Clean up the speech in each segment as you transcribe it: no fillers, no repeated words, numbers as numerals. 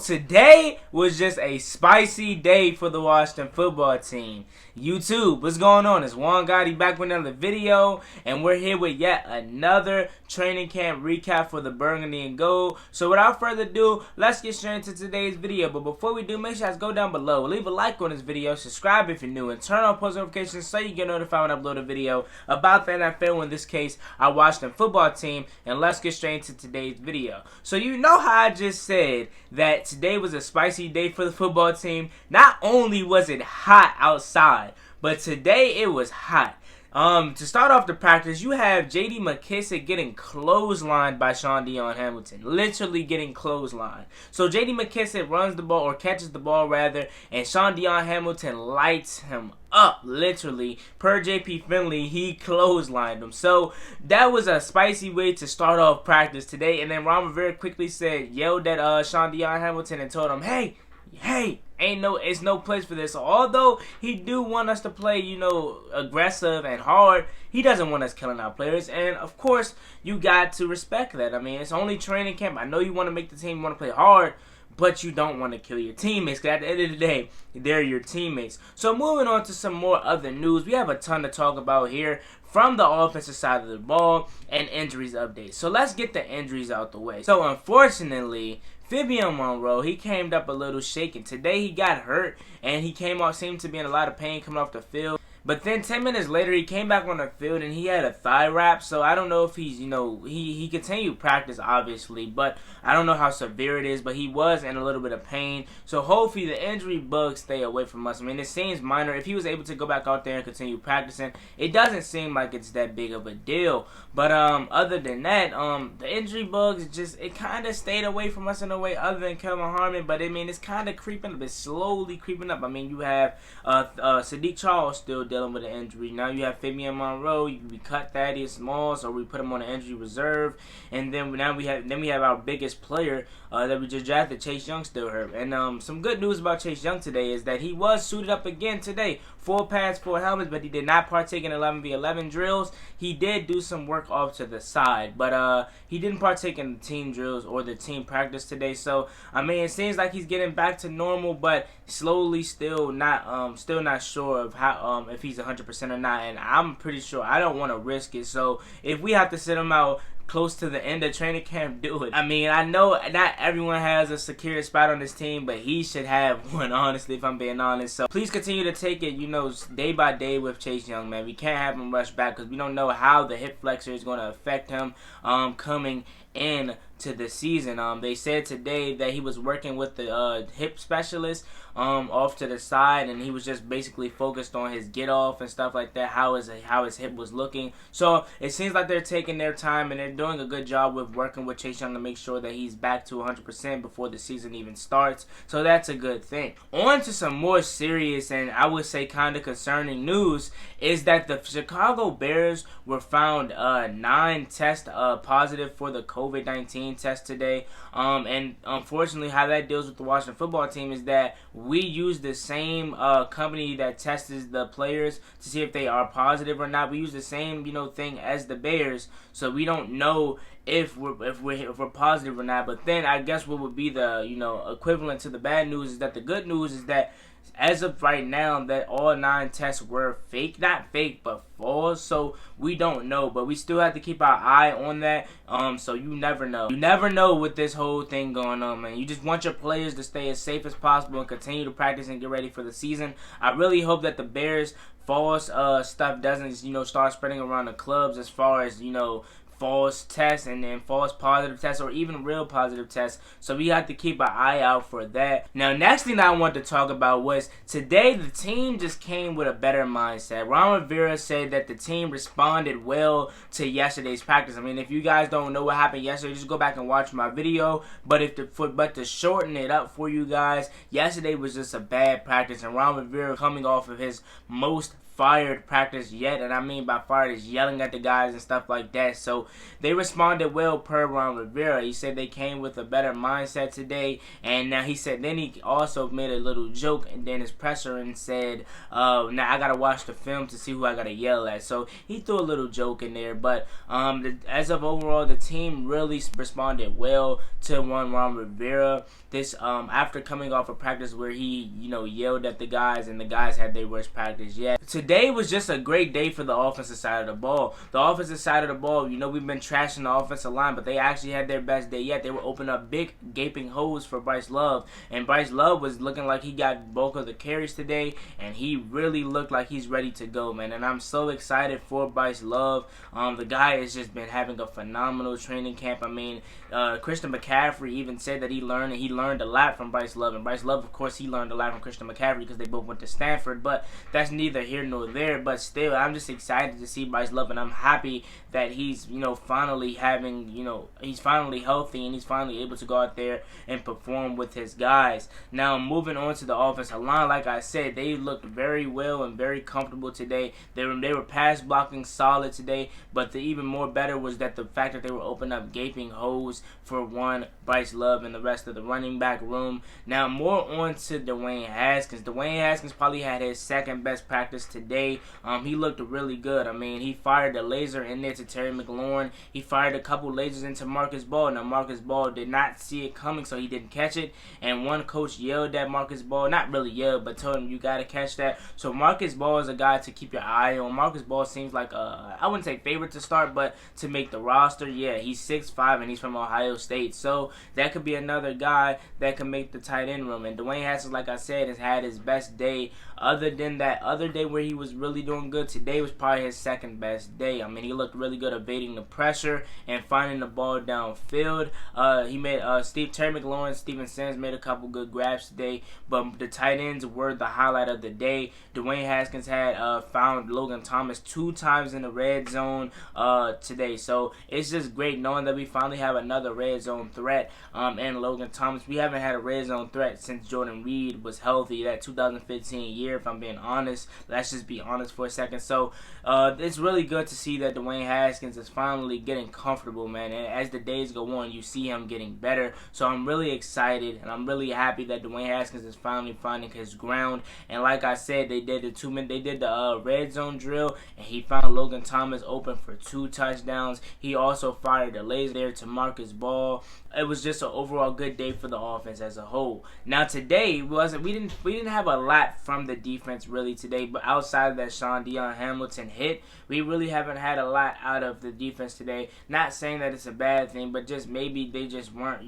today was just a spicy day for the Washington football team. YouTube, what's going on? It's Juan Gotti back with another video, and we're here with yet another training camp recap for the Burgundy and Gold. So without further ado, let's get straight into today's video. But before we do, make sure you guys go down below, leave a like on this video, subscribe if you're new, and turn on post notifications so you get notified when I upload a video about the NFL, in this case, our Washington football team. And let's get straight into today's video. So you know how I just said that today was a spicy day for the football team. Not only was it hot outside, but today it was hot. To start off the practice, you have J.D. McKissick getting clotheslined by Sean Hamilton. Literally getting clotheslined. So J.D. McKissick runs the ball, or catches the ball rather, and Sean Hamilton lights him up, literally. Per J.P. Finley, he clotheslined him. So that was a spicy way to start off practice today. And then Ron Rivera quickly yelled at Sean Hamilton and told him, hey, it's no place for this. So although he do want us to play, aggressive and hard, he doesn't want us killing our players. And of course, you got to respect that. I mean, it's only training camp. I know you want to make the team, you want to play hard, but you don't want to kill your teammates, because at the end of the day, they're your teammates. So moving on to some more other news, we have a ton to talk about here from the offensive side of the ball and injuries updates. So let's get the injuries out the way. So unfortunately, Fabian Monroe, he came up a little shaken. Today he got hurt, and he seemed to be in a lot of pain coming off the field. But then 10 minutes later, he came back on the field and he had a thigh wrap. So I don't know if he's, he continued practice, obviously, but I don't know how severe it is. But he was in a little bit of pain. So hopefully the injury bugs stay away from us. I mean, it seems minor. If he was able to go back out there and continue practicing, it doesn't seem like it's that big of a deal. But other than that, the injury bugs it kind of stayed away from us in a way, other than Kevin Harmon. But I mean, it's kind of creeping up. It's slowly creeping up. I mean, you have Sadiq Charles still dealing with an injury. Now you have Fabian Monroe. We cut Thaddeus Moss, or we put him on an injury reserve, and then we have our biggest player that we just drafted, Chase Young, still hurt. And some good news about Chase Young today is that he was suited up again today. 4 pads, 4 helmets, but he did not partake in 11v11 drills. He did do some work off to the side, but he didn't partake in the team drills or the team practice today. So I mean, it seems like he's getting back to normal, but slowly, still not sure of how if he's 100% or not. And I'm pretty sure I don't want to risk it. So if we have to sit him out close to the end of training camp, do it. I mean, I know not everyone has a secure spot on this team, but he should have one, honestly, if I'm being honest. So please continue to take it, day by day with Chase Young, man. We can't have him rush back, because we don't know how the hip flexor is going to affect him coming in to the season. They said today that he was working with the hip specialist off to the side, and he was just basically focused on his get off and stuff like that, how his hip was looking. So it seems like they're taking their time, and they're doing a good job with working with Chase Young to make sure that he's back to 100% before the season even starts. So that's a good thing. On to some more serious and I would say kind of concerning news is that the Chicago Bears were found 9 tests positive for the COVID-19 test today. And unfortunately, how that deals with the Washington football team is that we use the same company that tests the players to see if they are positive or not. We use the same thing as the Bears, so we don't know if we're positive or not. But then I guess what would be the equivalent to the bad news is that the good news is that as of right now, that all 9 tests were fake. Not fake, but false. So we don't know, but we still have to keep our eye on that. So you never know. You never know with this whole thing going on, man. You just want your players to stay as safe as possible and continue to practice and get ready for the season. I really hope that the Bears false stuff doesn't start spreading around the clubs, as far as false tests and then false positive tests, or even real positive tests. So we have to keep an eye out for that. Now, next thing that I wanted to talk about was today the team just came with a better mindset. Ron Rivera said that the team responded well to yesterday's practice. I mean, if you guys don't know what happened yesterday, just go back and watch my video. But to shorten it up for you guys, yesterday was just a bad practice, and Ron Rivera, coming off of his most fired practice yet, and I mean by fired is yelling at the guys and stuff like that. So they responded well per Ron Rivera. He said they came with a better mindset today, and now he said then he also made a little joke and then his presser and said, now I gotta watch the film to see who I gotta yell at. So he threw a little joke in there, but as of overall, the team really responded well to Ron Rivera. This after coming off a practice where he yelled at the guys and the guys had their worst practice yet. Today was just a great day for the offensive side of the ball. The offensive side of the ball, we've been trashing the offensive line, but they actually had their best day yet. They were opening up big gaping holes for Bryce Love, and Bryce Love was looking like he got bulk of the carries today, and he really looked like he's ready to go, man. And I'm so excited for Bryce Love. The guy has just been having a phenomenal training camp. I mean, Christian McCaffrey even said that he learned a lot from Bryce Love, and Bryce Love, of course, he learned a lot from Christian McCaffrey because they both went to Stanford, but that's neither here nor there. But still, I'm just excited to see Bryce Love, and I'm happy that he's finally having he's finally healthy and he's finally able to go out there and perform with his guys. Now moving on to the offensive line, like I said, they looked very well and very comfortable today. They were pass blocking solid today, but the even more better was that the fact that they were opening up gaping holes for Bryce Love and the rest of the running back room. Now more on to Dwayne Haskins. Dwayne Haskins probably had his second best practice today. He looked really good. I mean, he fired a laser in there to Terry McLaurin. He fired a couple lasers into Marcus Ball. Now Marcus Ball did not see it coming, so he didn't catch it. And one coach yelled at Marcus Ball, not really yelled, but told him you got to catch that. So Marcus Ball is a guy to keep your eye on. Marcus Ball seems like I wouldn't say favorite to start, but to make the roster. Yeah, he's 6'5" and he's from Ohio State, so that could be another guy that can make the tight end room. And Dwayne Haskins, like I said, has had his best day. Other than that other day where he was really doing good, today was probably his second best day. I mean, he looked really good evading the pressure and finding the ball downfield. He made Terry McLaurin, Steven Sims made a couple good grabs today, but the tight ends were the highlight of the day. Dwayne Haskins had found Logan Thomas 2 times in the red zone today, so it's just great knowing that we finally have another red zone threat and Logan Thomas. We haven't had a red zone threat since Jordan Reed was healthy that 2015 year, if I'm being honest. Let's just be honest for a second. So it's really good to see that Dwayne Haskins is finally getting comfortable, man, and as the days go on, you see him getting better. So I'm really excited and I'm really happy that Dwayne Haskins is finally finding his ground. And like I said, they did the red zone drill, and he found Logan Thomas open for 2 touchdowns. He also fired a laser there to Marcus Ball. It was just an overall good day for the offense as a whole. Now today we didn't have a lot from the defense really today, but outside of that Sean Dion Hamilton hit, we really haven't had a lot out of the defense today. Not saying that it's a bad thing, but just maybe they just weren't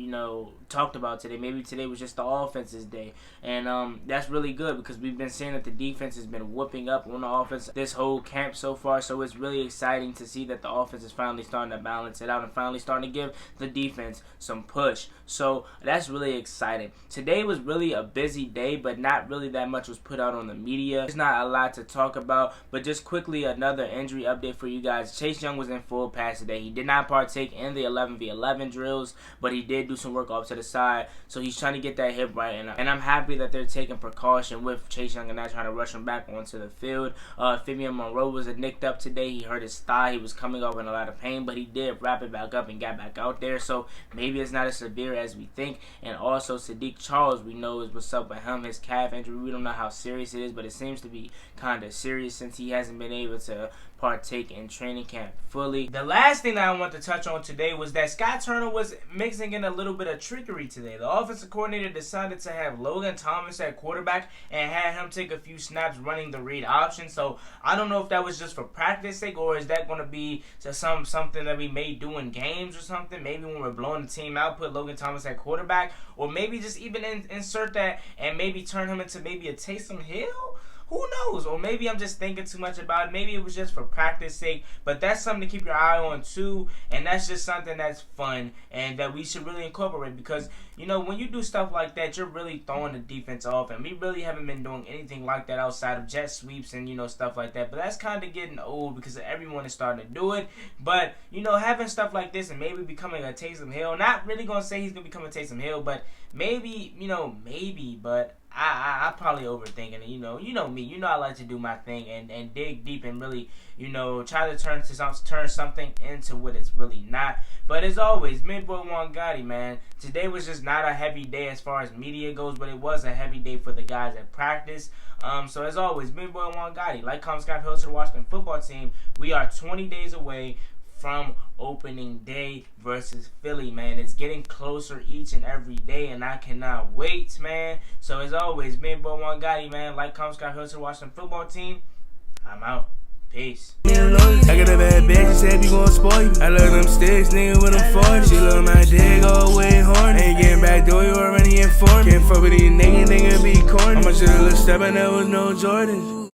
talked about today. Maybe today was just the offense's day, and that's really good because we've been seeing that the defense has been whooping up on the offense this whole camp so far. So it's really exciting to see that the offense is finally starting to balance it out and finally starting to give the defense some push. So that's really exciting. Today was really a busy day, but not really that much was put out on the media. There's not a lot to talk about, but just quickly another injury update for you guys. Chase Young was in full pass today. He did not partake in the 11v11 drills, but he did do some work off to the side, so he's trying to get that hip right, and I'm happy that they're taking precaution with Chase Young and not trying to rush him back onto the field. Fabian Monroe was nicked up today. He hurt his thigh. He was coming off in a lot of pain, but he did wrap it back up and got back out there, so maybe it's not as severe as we think. And also Sadiq Charles, we know is what's up with him, his calf injury. We don't know how serious it is, but it seems to be kind of serious since he hasn't been able to partake in training camp fully. The last thing that I want to touch on today was that Scott Turner was mixing in a little bit of trickery today. The offensive coordinator decided to have Logan Thomas at quarterback and had him take a few snaps running the read option. So I don't know if that was just for practice sake, or is that going to be something that we may do in games or something. Maybe when we're blowing the team out, put Logan Thomas at quarterback, or maybe just even insert that and maybe turn him into maybe a Taysom Hill. Who knows? Or maybe I'm just thinking too much about it. Maybe it was just for practice sake. But that's something to keep your eye on too. And that's just something that's fun and that we should really incorporate. Because, when you do stuff like that, you're really throwing the defense off. And we really haven't been doing anything like that outside of jet sweeps and, stuff like that. But that's kind of getting old because everyone is starting to do it. But, having stuff like this and maybe becoming a Taysom Hill. Not really going to say he's going to become a Taysom Hill. But maybe, but I probably overthinking it. You know me. You know I like to do my thing and dig deep and really, try to turn something into what it's really not. But as always, Midboy Juan Gotti, man. Today was just not a heavy day as far as media goes, but it was a heavy day for the guys at practice. So as always, Midboy Juan Gotti, like, comment, subscribe, host of the Washington football team. We are 20 days away from opening day versus Philly, man. It's getting closer each and every day, and I cannot wait, man. So as always, Midboy Juan Gotti, man. Like, comment, subscribe, host of the Washington football team. I'm out. Peace. I got a bad bitch, she said we gon' spoil you. I love them sticks, nigga, with them 40. She love my dick all the way horny. Ain't getting back door, you already informed. Can't fuck with these niggas, nigga be corny. I'ma just a little step and there was no Jordan.